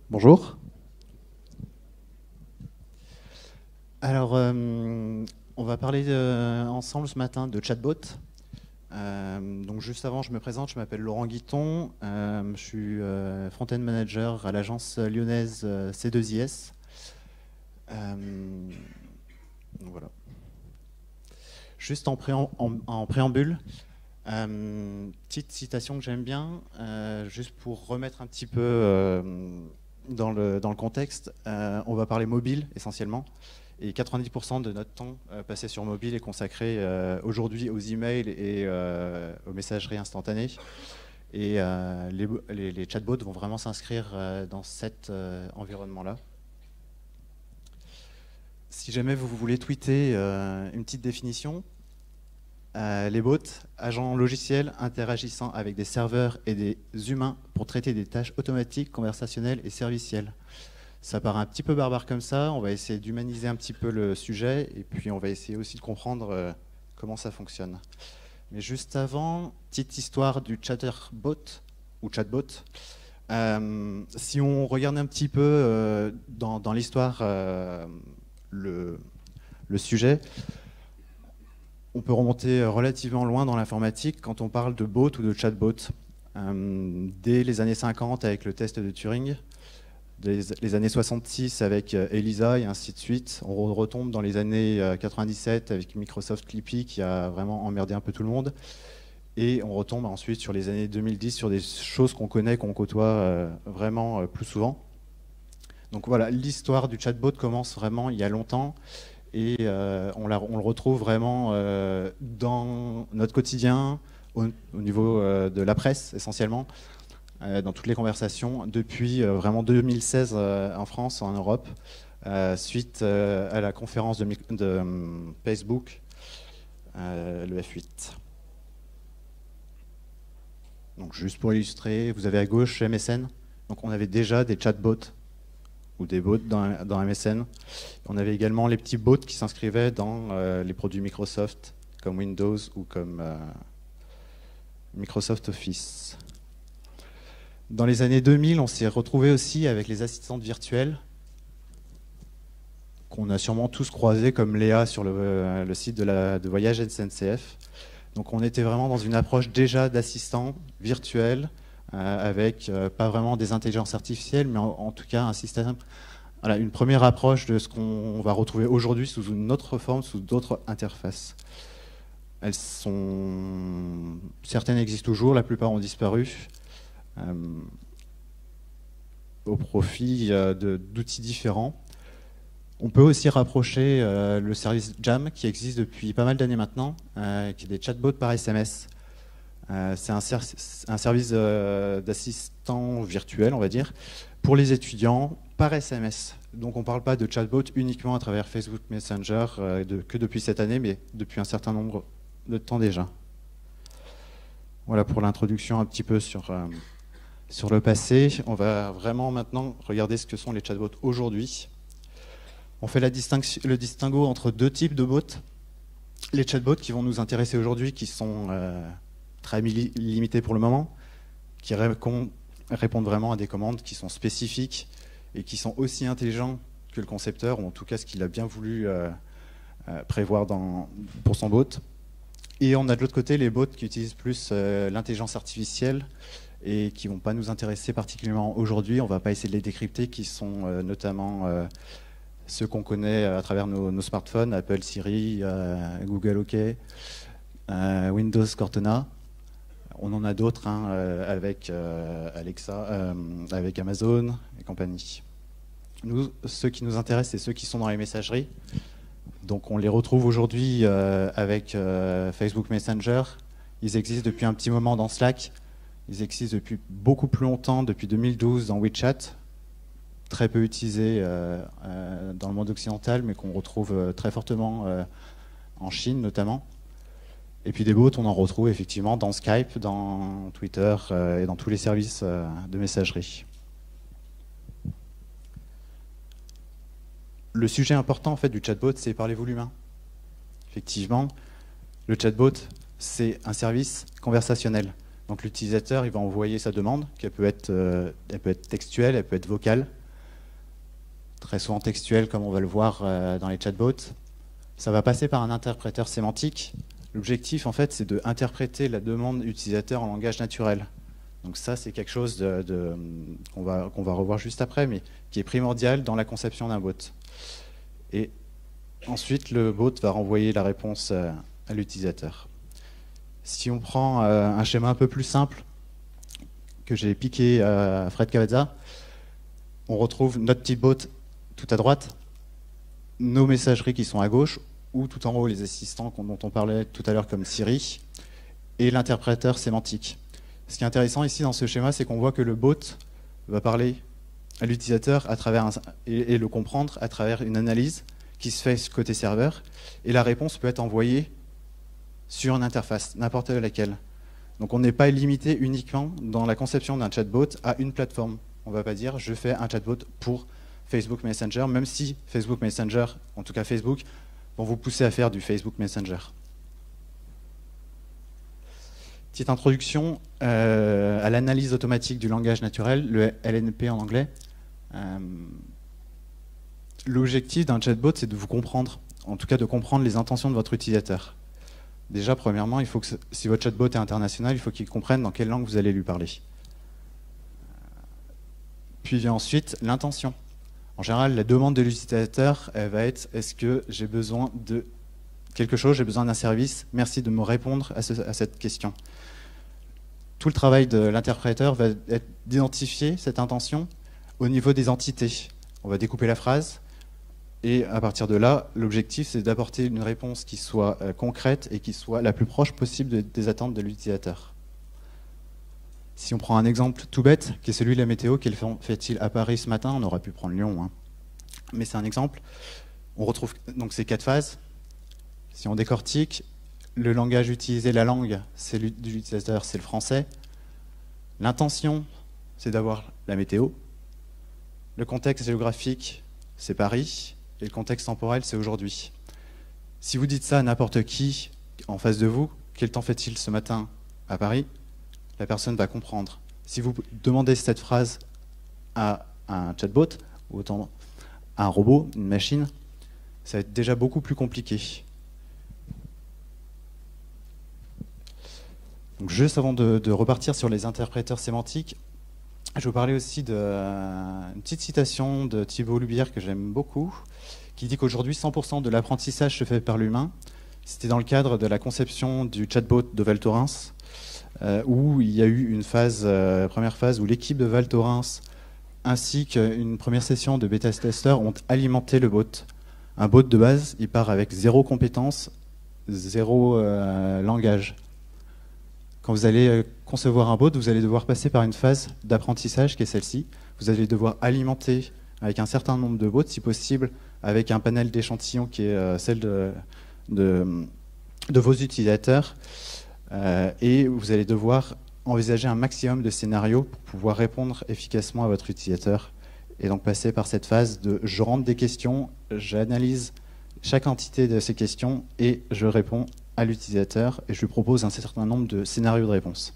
Bonjour. Alors, on va parler ensemble ce matin de chatbot. Donc juste avant, je me présente, je m'appelle Laurent Guiton, je suis front-end manager à l'agence lyonnaise C2IS. Donc voilà. Juste en préambule, petite citation que j'aime bien, juste pour remettre un petit peu dans le contexte. On va parler mobile essentiellement. Et 90% de notre temps passé sur mobile est consacré aujourd'hui aux emails et aux messageries instantanées. Et les chatbots vont vraiment s'inscrire dans cet environnement-là. Si jamais vous voulez tweeter une petite définition, les bots, agents logiciels interagissant avec des serveurs et des humains pour traiter des tâches automatiques, conversationnelles et servicielles. Ça paraît un petit peu barbare comme ça, on va essayer d'humaniser un petit peu le sujet et puis on va essayer aussi de comprendre comment ça fonctionne. Mais juste avant, petite histoire du chatterbot ou chatbot. Si on regarde un petit peu dans l'histoire le sujet, on peut remonter relativement loin dans l'informatique quand on parle de bot ou de chatbot. Dès les années 50 avec le test de Turing, les années 66 avec ELISA et ainsi de suite. On retombe dans les années 97 avec Microsoft Clippy qui a vraiment emmerdé un peu tout le monde. Et on retombe ensuite sur les années 2010 sur des choses qu'on connaît, qu'on côtoie vraiment plus souvent. Donc voilà, l'histoire du chatbot commence vraiment il y a longtemps. Et on le retrouve vraiment dans notre quotidien, au niveau de la presse essentiellement, dans toutes les conversations, depuis vraiment 2016 en France, en Europe, suite à la conférence de Facebook, le F8. Donc juste pour illustrer, vous avez à gauche MSN. Donc on avait déjà des chatbots ou des bots dans MSN. On avait également les petits bots qui s'inscrivaient dans les produits Microsoft, comme Windows ou comme Microsoft Office. Dans les années 2000, on s'est retrouvé aussi avec les assistantes virtuelles, qu'on a sûrement tous croisées, comme Léa sur le site de voyage SNCF. Donc on était vraiment dans une approche déjà d'assistants virtuels, avec pas vraiment des intelligences artificielles, mais en tout cas un système, voilà, une première approche de ce qu'on va retrouver aujourd'hui sous une autre forme, sous d'autres interfaces. Certaines existent toujours, la plupart ont disparu, au profit d'outils différents. On peut aussi rapprocher le service Jam qui existe depuis pas mal d'années maintenant, qui est des chatbots par SMS. C'est un service d'assistant virtuel, on va dire, pour les étudiants par SMS. Donc on ne parle pas de chatbot uniquement à travers Facebook Messenger que depuis cette année, mais depuis un certain nombre de temps déjà. Voilà pour l'introduction un petit peu sur le passé. On va vraiment maintenant regarder ce que sont les chatbots aujourd'hui. On fait le distinguo entre deux types de bots. Les chatbots qui vont nous intéresser aujourd'hui, qui sont très limités pour le moment, qui répondent vraiment à des commandes qui sont spécifiques et qui sont aussi intelligents que le concepteur, ou en tout cas ce qu'il a bien voulu prévoir pour son bot. Et on a de l'autre côté les bots qui utilisent plus l'intelligence artificielle et qui ne vont pas nous intéresser particulièrement aujourd'hui. On ne va pas essayer de les décrypter, qui sont notamment ceux qu'on connaît à travers nos smartphones, Apple Siri, Google OK, Windows Cortana. On en a d'autres avec Alexa, avec Amazon et compagnie. Nous, ceux qui nous intéressent, c'est ceux qui sont dans les messageries. Donc on les retrouve aujourd'hui avec Facebook Messenger. Ils existent depuis un petit moment dans Slack. Ils existent depuis beaucoup plus longtemps, depuis 2012 dans WeChat. Très peu utilisé dans le monde occidental, mais qu'on retrouve très fortement en Chine notamment. Et puis des bots, on en retrouve effectivement dans Skype, dans Twitter et dans tous les services de messagerie. Le sujet important en fait du chatbot, c'est parlez-vous l'humain. Effectivement, le chatbot, c'est un service conversationnel. Donc l'utilisateur, il va envoyer sa demande, elle peut être textuelle, elle peut être vocale. très souvent textuelles comme on va le voir dans les chatbots. Ça va passer par un interpréteur sémantique. L'objectif, en fait, c'est d'interpréter la demande utilisateur en langage naturel. Donc ça, c'est quelque chose qu'on va revoir juste après, mais qui est primordial dans la conception d'un bot. Et ensuite, le bot va renvoyer la réponse à l'utilisateur. Si on prend un schéma un peu plus simple, que j'ai piqué à Fred Cavazza, on retrouve notre petit bot tout à droite, nos messageries qui sont à gauche, ou tout en haut les assistants dont on parlait tout à l'heure comme Siri, et l'interpréteur sémantique. Ce qui est intéressant ici dans ce schéma, c'est qu'on voit que le bot va parler à l'utilisateur et le comprendre à travers une analyse qui se fait côté serveur, et la réponse peut être envoyée sur une interface, n'importe laquelle. Donc on n'est pas limité uniquement dans la conception d'un chatbot à une plateforme. On ne va pas dire je fais un chatbot pour Facebook Messenger, même si Facebook Messenger, en tout cas Facebook, vont vous pousser à faire du Facebook Messenger. Petite introduction à l'analyse automatique du langage naturel, le LNP en anglais. L'objectif d'un chatbot, c'est de vous comprendre, en tout cas de comprendre les intentions de votre utilisateur. Déjà, premièrement, il faut que, si votre chatbot est international, il faut qu'il comprenne dans quelle langue vous allez lui parler. Puis vient ensuite l'intention. En général, la demande de l'utilisateur, elle va être: est-ce que j'ai besoin de quelque chose, j'ai besoin d'un service, merci de me répondre à cette question. Tout le travail de l'interpréteur va être d'identifier cette intention au niveau des entités. On va découper la phrase, et à partir de là, l'objectif, c'est d'apporter une réponse qui soit concrète et qui soit la plus proche possible des attentes de l'utilisateur. Si on prend un exemple tout bête, qui est celui de la météo, quel fait-il à Paris ce matin? On aurait pu prendre Lyon, hein. Mais c'est un exemple. On retrouve donc ces 4 phases. Si on décortique, le langage utilisé, la langue de l'utilisateur, c'est le français. L'intention, c'est d'avoir la météo. Le contexte géographique, c'est Paris. Et le contexte temporel, c'est aujourd'hui. Si vous dites ça à n'importe qui en face de vous, quel temps fait-il ce matin à Paris? La personne va comprendre. Si vous demandez cette phrase à un chatbot, ou autant à un robot, une machine, ça va être déjà beaucoup plus compliqué. Donc juste avant de repartir sur les interpréteurs sémantiques, je vais vous parler aussi d'une petite citation de Thibault Lubière que j'aime beaucoup, qui dit qu'aujourd'hui 100% de l'apprentissage se fait par l'humain. C'était dans le cadre de la conception du chatbot de Val Thorens, où il y a eu une première phase où l'équipe de Val Thorens ainsi qu'une première session de bêta-testeurs ont alimenté le bot. Un bot de base, il part avec 0 compétence, 0 langage. Quand vous allez concevoir un bot, vous allez devoir passer par une phase d'apprentissage qui est celle-ci. Vous allez devoir alimenter avec un certain nombre de bots, si possible, avec un panel d'échantillons qui est celle de vos utilisateurs. Et vous allez devoir envisager un maximum de scénarios pour pouvoir répondre efficacement à votre utilisateur. Et donc passer par cette phase de je rentre des questions, j'analyse chaque entité de ces questions et je réponds à l'utilisateur et je lui propose un certain nombre de scénarios de réponse.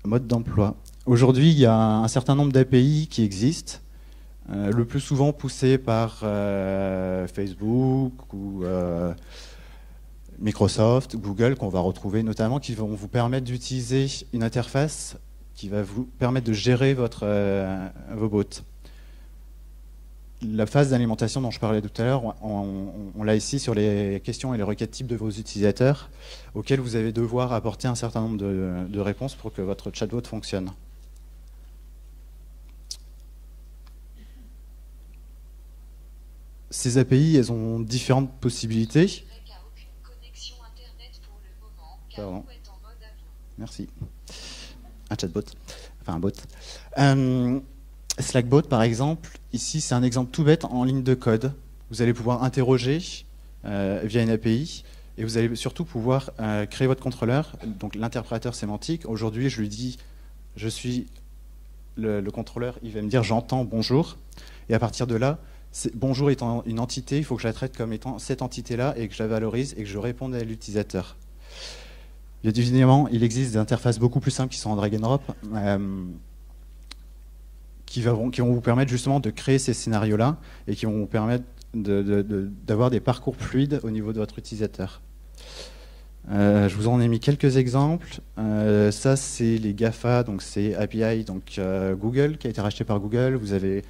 Mode d'emploi. Aujourd'hui, il y a un certain nombre d'API qui existent, le plus souvent poussés par Facebook ou Microsoft, Google, qu'on va retrouver notamment, qui vont vous permettre d'utiliser une interface qui va vous permettre de gérer vos bots. La phase d'alimentation dont je parlais tout à l'heure, on l'a ici sur les questions et les requêtes types de vos utilisateurs, auxquels vous allez devoir apporter un certain nombre de réponses pour que votre chatbot fonctionne. Ces API, elles ont différentes possibilités. Pardon. Merci. Un chatbot, enfin un bot. Slackbot, par exemple, ici c'est un exemple tout bête en ligne de code. Vous allez pouvoir interroger via une API et vous allez surtout pouvoir créer votre contrôleur, donc l'interpréteur sémantique. Aujourd'hui, je lui dis, je suis le contrôleur, il va me dire j'entends bonjour. Et à partir de là, bonjour étant une entité, il faut que je la traite comme étant cette entité-là et que je la valorise et que je réponde à l'utilisateur. Bien évidemment, il existe des interfaces beaucoup plus simples qui sont en drag and drop, qui vont vous permettre justement de créer ces scénarios-là et qui vont vous permettre d'avoir des parcours fluides au niveau de votre utilisateur. Je vous en ai mis quelques exemples. Ça, c'est les GAFA, donc c'est API, donc Google, qui a été racheté par Google. Vous avez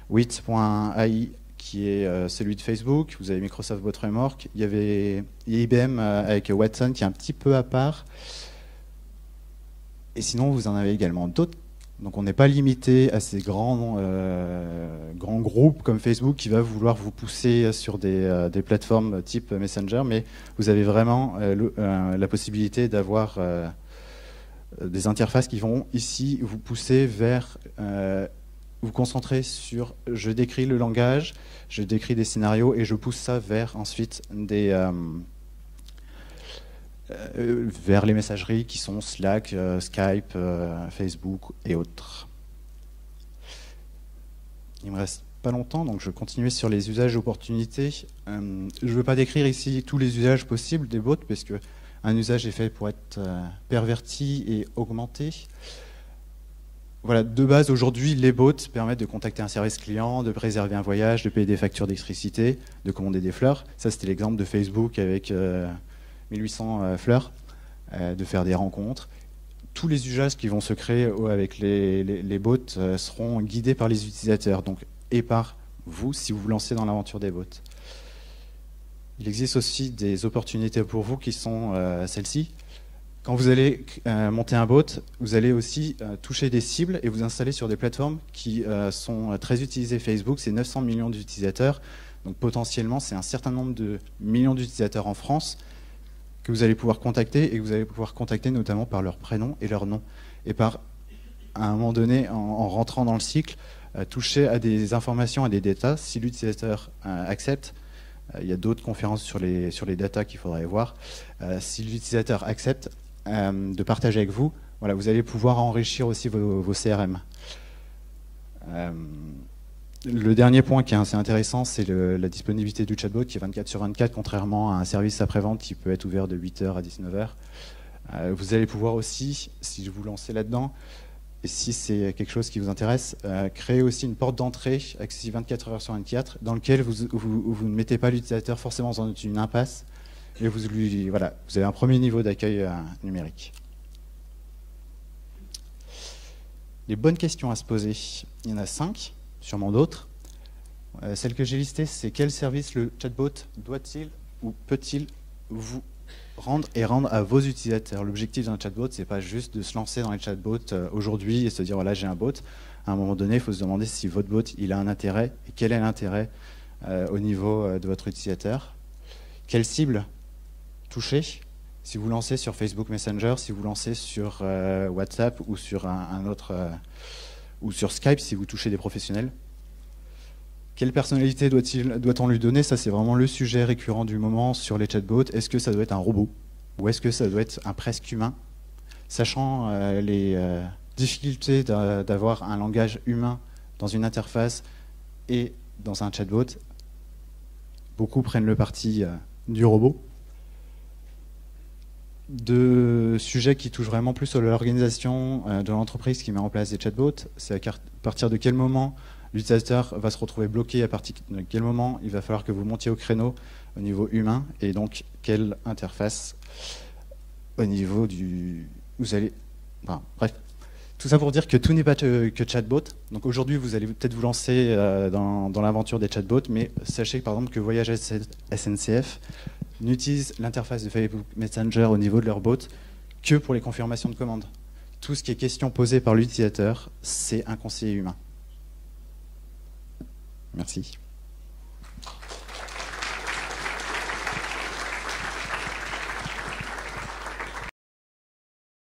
Wit.ai, qui est celui de Facebook. Vous avez Microsoft Bot Framework. Il y avait IBM avec Watson, qui est un petit peu à part. Et sinon, vous en avez également d'autres. Donc on n'est pas limité à ces grands groupes comme Facebook qui va vouloir vous pousser sur des plateformes type Messenger, mais vous avez vraiment la possibilité d'avoir des interfaces qui vont ici vous pousser vers vous concentrer sur je décris le langage, je décris des scénarios et je pousse ça vers ensuite vers les messageries qui sont Slack, Skype, Facebook et autres. Il me reste pas longtemps, donc je vais continuer sur les usages et opportunités. Je ne veux pas décrire ici tous les usages possibles des bots, parce qu'un usage est fait pour être perverti et augmenté. Voilà, de base, aujourd'hui, les bots permettent de contacter un service client, de réserver un voyage, de payer des factures d'électricité, de commander des fleurs. Ça, c'était l'exemple de Facebook avec 1800 fleurs, de faire des rencontres. Tous les usages qui vont se créer avec les bots seront guidés par les utilisateurs donc, et par vous si vous vous lancez dans l'aventure des bots. Il existe aussi des opportunités pour vous qui sont celles-ci. Quand vous allez monter un bot, vous allez aussi toucher des cibles et vous installer sur des plateformes qui sont très utilisées. Facebook, c'est 900 millions d'utilisateurs. Donc potentiellement, c'est un certain nombre de millions d'utilisateurs en France que vous allez pouvoir contacter et que vous allez pouvoir contacter notamment par leur prénom et leur nom. Et par, à un moment donné, en rentrant dans le cycle, toucher à des informations, à des datas, si l'utilisateur accepte. Il y a d'autres conférences sur les datas qu'il faudrait voir. Si l'utilisateur accepte de partager avec vous, voilà, vous allez pouvoir enrichir aussi vos CRM. Le dernier point qui est assez intéressant, c'est la disponibilité du chatbot qui est 24/24, contrairement à un service après-vente qui peut être ouvert de 8h à 19h. Vous allez pouvoir aussi, si vous lancez là-dedans, et si c'est quelque chose qui vous intéresse, créer aussi une porte d'entrée accessible 24h/24 dans lequel vous ne mettez pas l'utilisateur forcément dans une impasse, et vous avez un premier niveau d'accueil numérique. Les bonnes questions à se poser, il y en a 5. Sûrement d'autres. Celle que j'ai listée, c'est quel service le chatbot doit-il ou peut-il vous rendre et rendre à vos utilisateurs. L'objectif d'un chatbot, c'est pas juste de se lancer dans les chatbots aujourd'hui et se dire voilà, j'ai un bot. À un moment donné, il faut se demander si votre bot il a un intérêt et quel est l'intérêt au niveau de votre utilisateur. Quelle cible toucher? Si vous lancez sur Facebook Messenger, si vous lancez sur WhatsApp ou sur un autre ou sur Skype si vous touchez des professionnels. Quelle personnalité doit-on lui donner? Ça, c'est vraiment le sujet récurrent du moment sur les chatbots. Est-ce que ça doit être un robot? Ou est-ce que ça doit être un presque humain? Sachant les difficultés d'avoir un langage humain dans une interface et dans un chatbot, beaucoup prennent le parti du robot. De sujets qui touchent vraiment plus à l'organisation de l'entreprise qui met en place des chatbots, c'est à partir de quel moment l'utilisateur va se retrouver bloqué, à partir de quel moment il va falloir que vous montiez au créneau au niveau humain, et donc quelle interface au niveau du... Vous allez... Enfin, bref, tout ça pour dire que tout n'est pas que chatbot. Donc aujourd'hui, vous allez peut-être vous lancer dans l'aventure des chatbots, mais sachez par exemple que Voyage SNCF n'utilisent l'interface de Facebook Messenger au niveau de leur bot que pour les confirmations de commandes. Tout ce qui est question posée par l'utilisateur, c'est un conseiller humain. Merci.